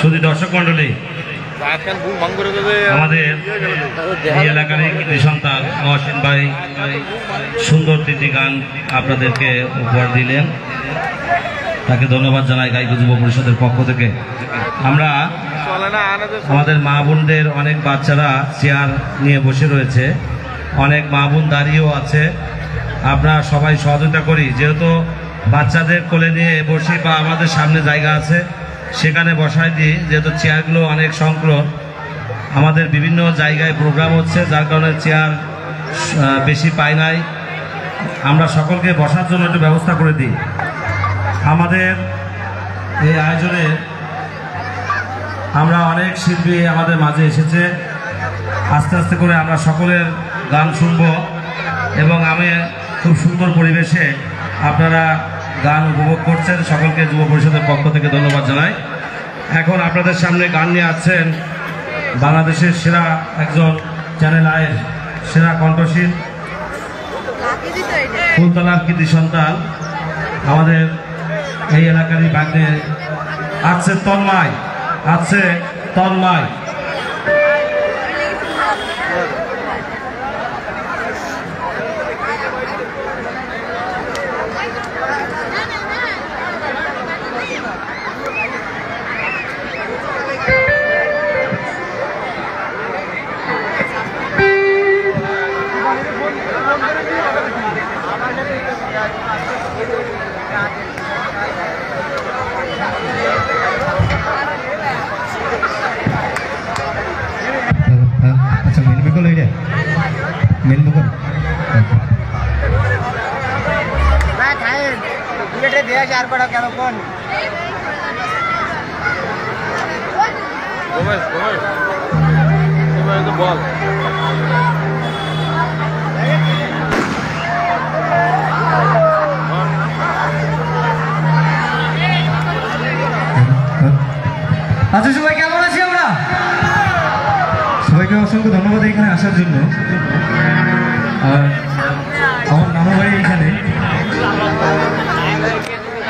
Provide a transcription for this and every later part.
শুধু দর্শক মন্ডলী, আমাদের এই এলাকার কৃতি সন্তান মহসিন ভাই সুন্দর 3টি গান আপনাদেরকে উপহার দিলেন, তাকে ধন্যবাদ জানাই গায়ক যুব পরিষদের পক্ষ থেকে। আমরা আমাদের মা বোনদের অনেক বাচ্চারা চেয়ার নিয়ে বসে রয়েছে, অনেক মা বোন দাঁড়িয়েও আছে। আমরা সবাই সহযোগিতা করি, যেহেতু বাচ্চাদের কোলে নিয়ে বসি বা আমাদের সামনে জায়গা আছে সেখানে বসাই দিই, যেহেতু চেয়ারগুলো অনেক সংকট, আমাদের বিভিন্ন জায়গায় প্রোগ্রাম হচ্ছে যার কারণে চেয়ার বেশি পাই নাই। আমরা সকলকে বসার জন্য একটু ব্যবস্থা করে দিই। আমাদের এই আয়োজনে আমরা অনেক শিল্পী আমাদের মাঝে এসেছে, আস্তে আস্তে করে আমরা সকলের গান শুনব এবং আমি খুব সুন্দর পরিবেশে আপনারা গান উপভোগ করছেন। সকলকে যুব পরিষদের পক্ষ থেকে ধন্যবাদ জানাই। এখন আপনাদের সামনে গান নিয়ে আসছেন বাংলাদেশের সেরা একজন চ্যানেল আয়ের সেরা কণ্ঠশীল ফুলতলার কৃতি সন্তান আমাদের এই এলাকারই বাগনে আছে তন্ময়, আছে তন্ময়। বল আচ্ছা সবাই কেমন আছি আমরা? সবাইকে অসংখ্য ধন্যবাদ এখানে আসার জন্য। আর আমার নামও বাড়ি এখানে।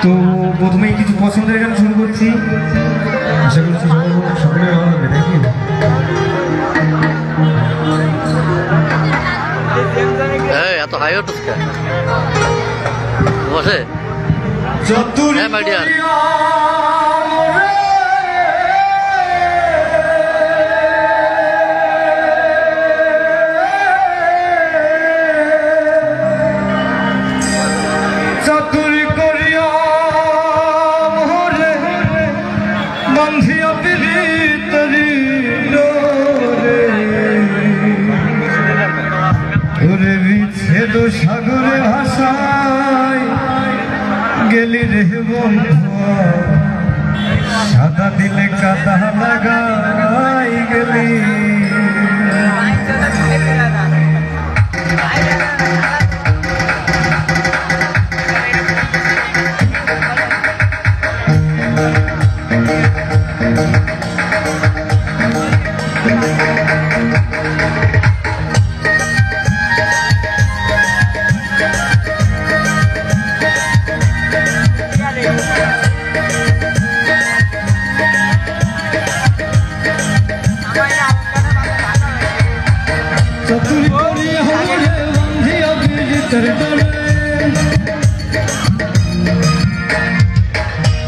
তো প্রথমেই কিছু পছন্দের গান শুরু করছি, আশা করছি সকলে ভালো হবে। Thank you. এত হাই উঠুস বসে সাগরে ভাষায় গেলি রে বন্ধু, সাদা দিলে কাদা লাগাই গেলি।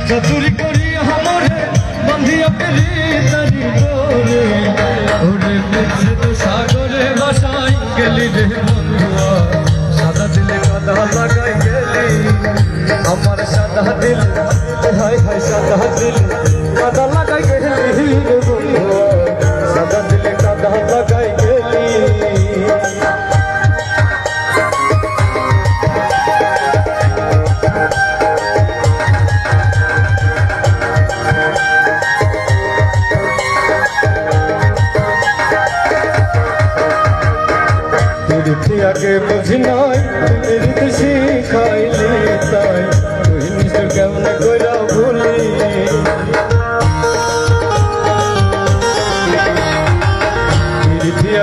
चतुरी करी हमरे बंधिया पेरी तरी डोरे ओरे पीछे तो सागरे बसाई गेली रे बंधुआ सादा दिले कादा लगाई गेली আমার সাদা দিল হাই হাই সাদা দিল কাদা লাগাই গেলি রে বন্ধুয়া সাদা দিলে কাদা লাগাই গেলি। আগে বুঝি নাই শিখাইলি তাই তুই নিশ্চয় কেমন কইরা ভুলি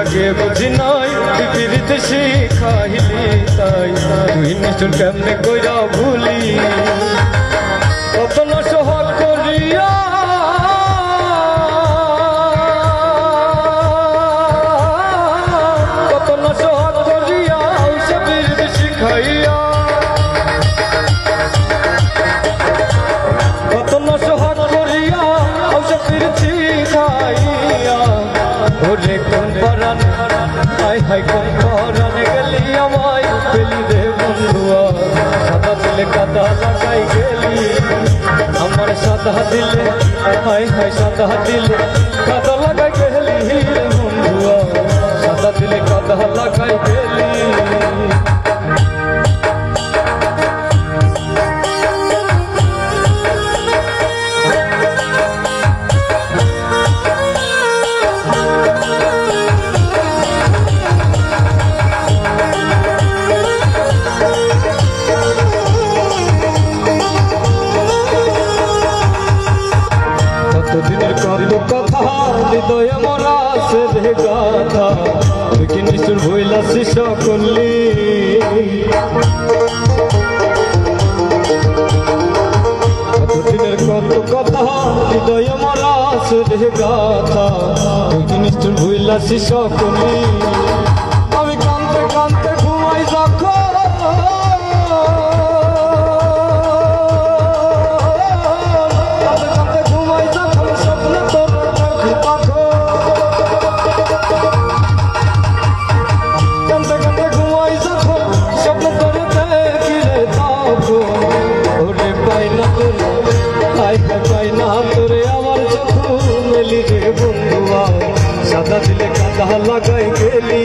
আগে বুঝি নাই পিরিতে শিখাইলি তাই তুই নিশ্চয় কেমন কইরা ভুলি কত না সোহাগ করি কোন পরানে হাই হাই কোন পরানে গেলি আমায় পেলি রে বন্ধুয়া সাদা দিলে কাদা লাগাই গেলি আমার সাদা দিলে হাই হাই সাদা দিলে কাদা লাগাই গেলি রে বন্ধুয়া সাদা দিলে কাদা লাগাই গেলি কতদিনের কত কথা হৃদয় মরা সে রে গাথা তুই কি নিষ্ঠুর ভইলা শিষ্য করলি কতদিনের কত কথা হৃদয় মরা সে রে গাথা তুই কি নিষ্ঠুর ভইলা শিষ্য করলি আমি কাঁদতে কাঁদতে ঘুমাই যখন সাদা দিলে কাদা লাগাই গেলি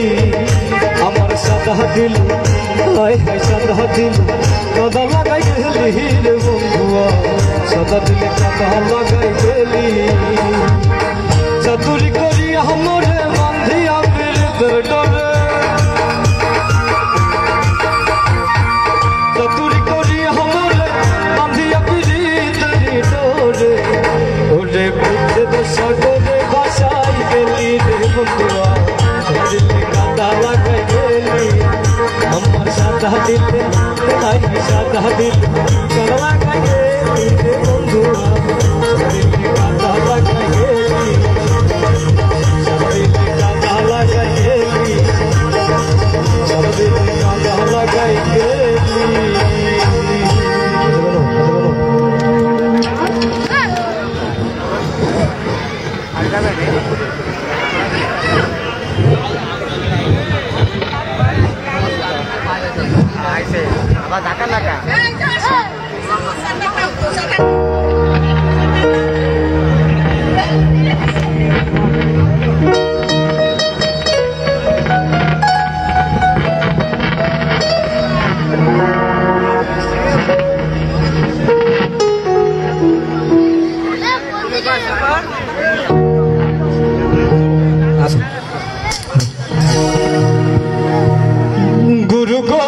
আমার সাদা দিল হাই হাই সাদা দিল কাদা লাগাই গেলি রে বন্ধুয়া সাদা দিলে কাদা লাগাই গেলি চাতুরি করি আমরে বান্ধিয়া পীড়িতের ডরে চাতুরি করি আমরে বান্ধিয়া পীড়িতের ডরে ওরে বুঝে তো সাগরে ভাষাই গেলি রে বন্ধুয়া দিলে কাদা লাগাই গেলি আমার সাদা দিলে হাই সাদা দিলে কাদা লাগাই গেলি রে বন্ধুয়া দিলে কাদা লাগাই গেলি দিলে কাদা লাগাই গেলি দিলে কাদা লাগাই গেলি আবার ঢাকা লাগা গুরু গো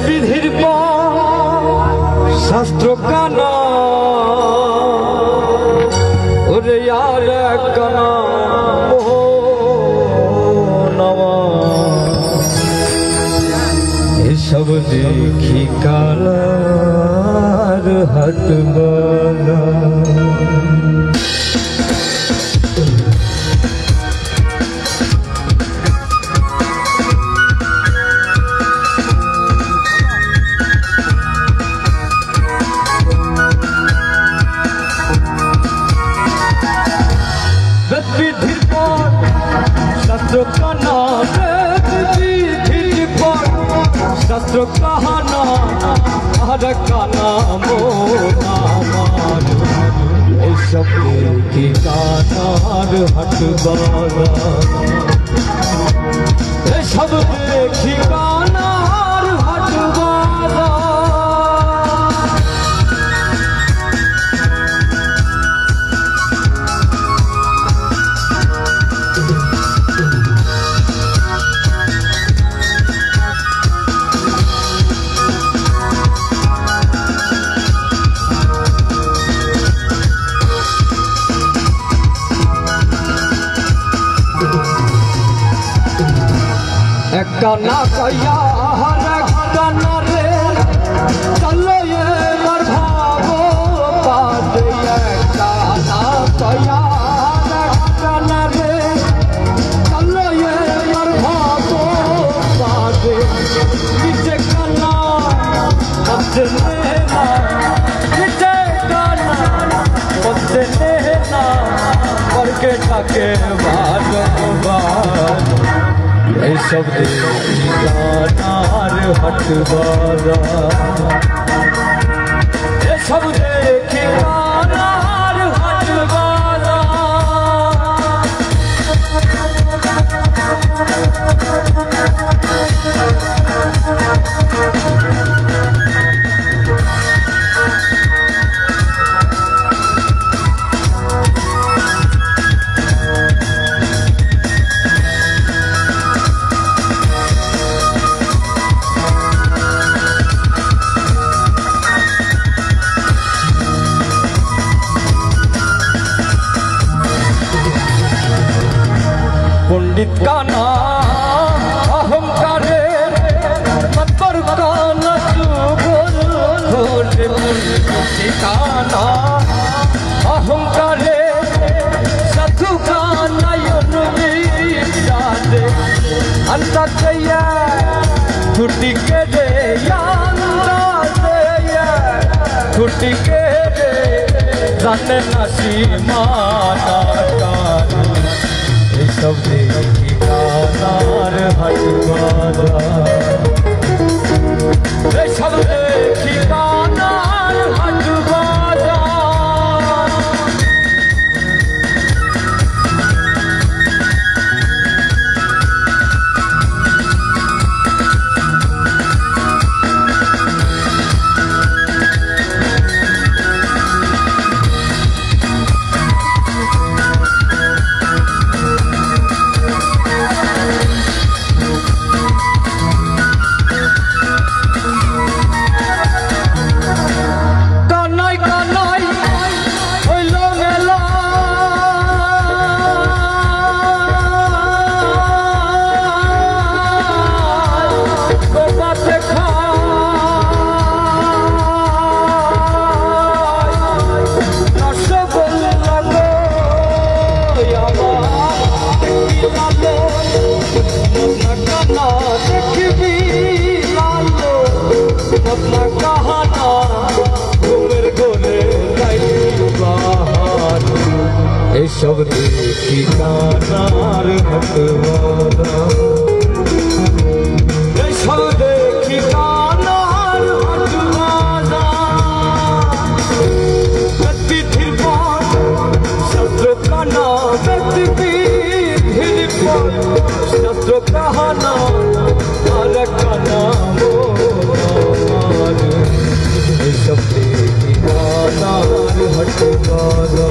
বিধির শাস্ত্র কানা ওরে यार कना मोह नवा ये सब देखी कालार हट बना शास्त्र कहना शास्त्र कहना हर काना मोना सब की कानार हट बारा सब देखी कानार हट बारा काना कया हर काना रे चलो ये मरभावो থাকে বারবার এইসব ঠিকানার হাট বাজার এসব ঠিকানার হাট বাজার पंडित का नाम अहंकारे मतर का नचुगुल घोड़े ठिकाना अहंकारे साधु का नयन विचारे अंतकया छुट्टी के दे छुट्टी के दे जाने नसी माना सब ठिकानार हाट बाजार सब ठिकानार हाट बाजार सब ठिकानार हाट बाजार सब ठिकानार हाट बाजार व्यक्ति धीरपान शस्त्रों का नाम व्यक्ति धीरपान शस्त्रों का नाम तारक का नाम सब ठिकानार हाट बाजार